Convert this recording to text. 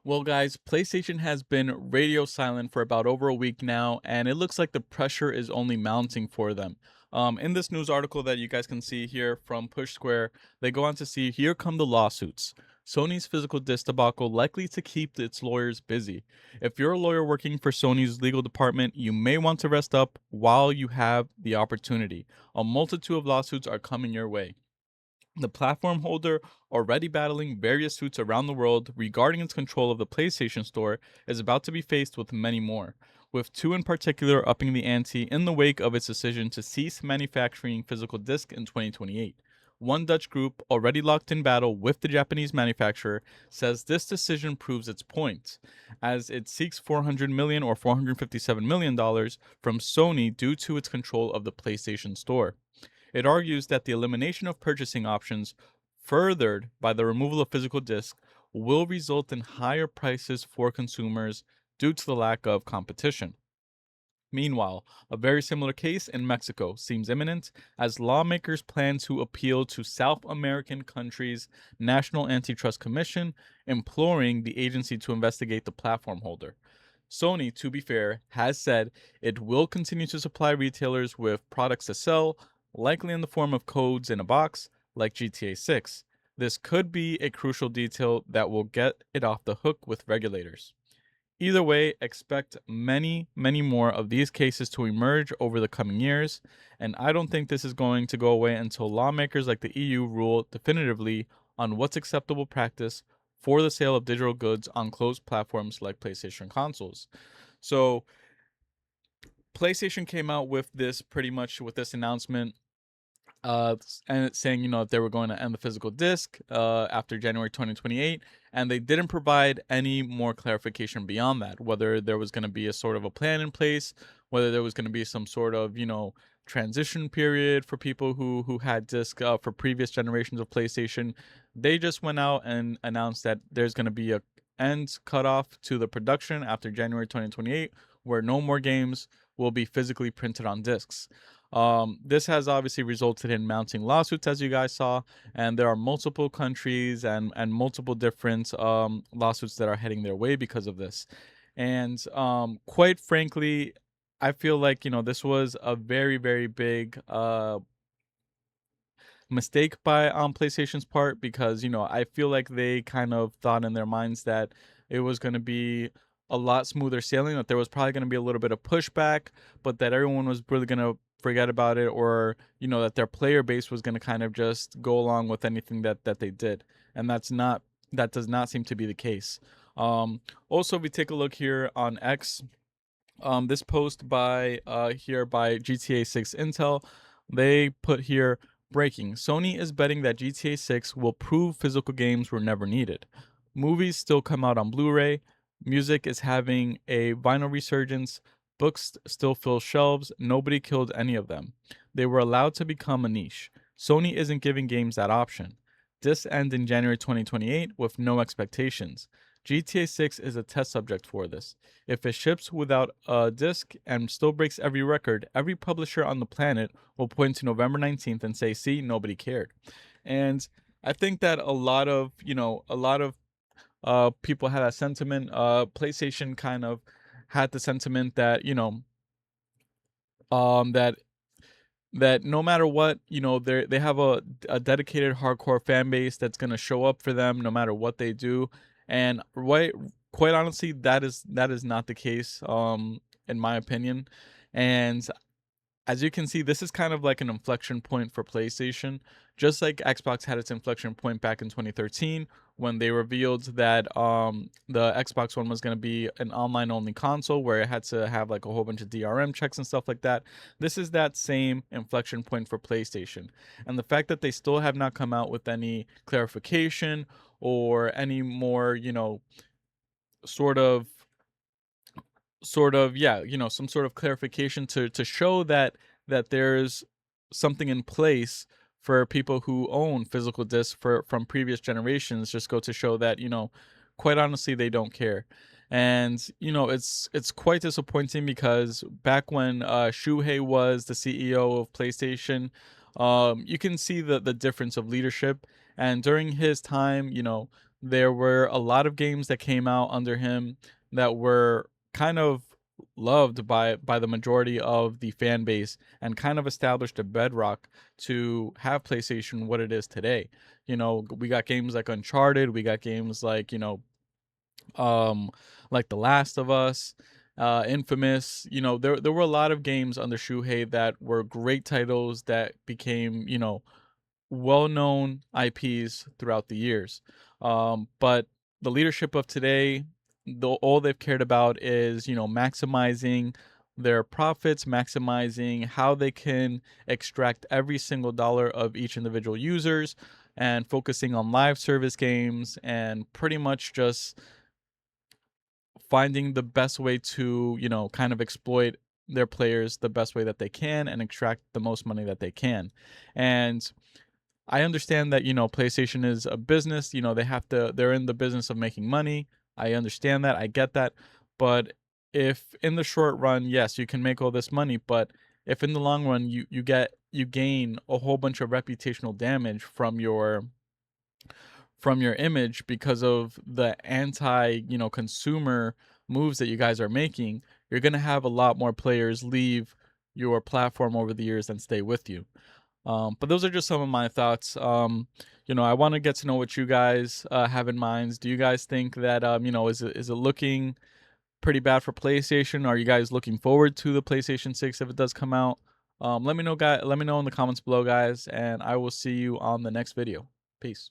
Well, guys, PlayStation has been radio silent for about over a week now, and it looks like the pressure is only mounting for them. In this news article that you guys can see here from Push Square, they go on to see here come the lawsuits. Sony's physical disc debacle likely to keep its lawyers busy. If you're a lawyer working for Sony's legal department, you may want to rest up while you have the opportunity. A multitude of lawsuits are coming your way. The platform holder, already battling various suits around the world regarding its control of the PlayStation Store, is about to be faced with many more, with two in particular upping the ante in the wake of its decision to cease manufacturing physical discs in 2028. One Dutch group, already locked in battle with the Japanese manufacturer, says this decision proves its point, as it seeks 400 million or $457 million from Sony due to its control of the PlayStation Store. It argues that the elimination of purchasing options, furthered by the removal of physical discs, will result in higher prices for consumers due to the lack of competition. Meanwhile, a very similar case in Mexico seems imminent as lawmakers plan to appeal to South American countries' National Antitrust Commission, imploring the agency to investigate the platform holder. Sony, to be fair, has said it will continue to supply retailers with products to sell, likely in the form of codes in a box, like GTA 6. This could be a crucial detail that will get it off the hook with regulators. Either way, expect many, many more of these cases to emerge over the coming years, and I don't think this is going to go away until lawmakers like the EU rule definitively on what's acceptable practice for the sale of digital goods on closed platforms like PlayStation consoles. So, PlayStation came out with this pretty much with this announcement and it's saying, they were going to end the physical disc after January 2028, and they didn't provide any more clarification beyond that, whether there was going to be a sort of a plan in place, whether there was going to be some sort of, transition period for people who had disc for previous generations of PlayStation. They just went out and announced that there's going to be a end cutoff to the production after January 2028, where no more games will be physically printed on discs. This has obviously resulted in mounting lawsuits, as you guys saw, and there are multiple countries and multiple different lawsuits that are heading their way because of this. And quite frankly, I feel like this was a very very big mistake by PlayStation's part because I feel like they kind of thought in their minds that it was going to be a lot smoother sailing, that there was probably going to be a little bit of pushback, but that everyone was really going to forget about it, or that their player base was going to kind of just go along with anything that they did, and that does not seem to be the case. Also, if we take a look here on X, this post by GTA 6 Intel, they put here breaking. Sony is betting that GTA 6 will prove physical games were never needed. Movies still come out on Blu-ray. Music is having a vinyl resurgence. Books still fill shelves. Nobody killed any of them. They were allowed to become a niche. Sony isn't giving games that option. This ends in January 2028 with no expectations. GTA 6 is a test subject for this. If it ships without a disc and still breaks every record, every publisher on the planet will point to November 19th and say, "See, nobody cared." And I think that a lot of people had that sentiment. PlayStation kind of had the sentiment that that no matter what, they have a dedicated hardcore fan base that's gonna show up for them no matter what they do. And quite honestly, that is not the case, in my opinion. And as you can see, this is kind of like an inflection point for PlayStation, just like Xbox had its inflection point back in 2013 when they revealed that the Xbox One was going to be an online only console where it had to have like a whole bunch of DRM checks and stuff like that. This is that same inflection point for PlayStation. And the fact that they still have not come out with any clarification or any more, sort of yeah, some sort of clarification to show that there's something in place for people who own physical discs from previous generations, just go to show that quite honestly they don't care. And it's quite disappointing because back when Shuhei was the CEO of PlayStation, you can see the difference of leadership. And during his time, there were a lot of games that came out under him that were kind of loved by the majority of the fan base and kind of established a bedrock to have PlayStation what it is today. You know, we got games like Uncharted, we got games um like The Last of Us, Infamous. You know, there were a lot of games under Shuhei that were great titles that became, you know, well-known IPs throughout the years. But the leadership of today, all they've cared about is, you know, maximizing their profits, maximizing how they can extract every single dollar of each individual users, and focusing on live service games and pretty much just finding the best way to, you know, kind of exploit their players the best way that they can and extract the most money that they can. And I understand that, you know, PlayStation is a business, you know, they're in the business of making money. I understand that. I get that. But if in the short run, yes, you can make all this money, but if in the long run you gain a whole bunch of reputational damage from your image because of the anti, you know, consumer moves that you guys are making, you're going to have a lot more players leave your platform over the years and stay with you. But those are just some of my thoughts. You know, I want to get to know what you guys have in mind. Do you guys think that you know, is it looking pretty bad for PlayStation? Are you guys looking forward to the PlayStation 6 if it does come out? Let me know, guys. Let me know in the comments below, guys, and I will see you on the next video. Peace.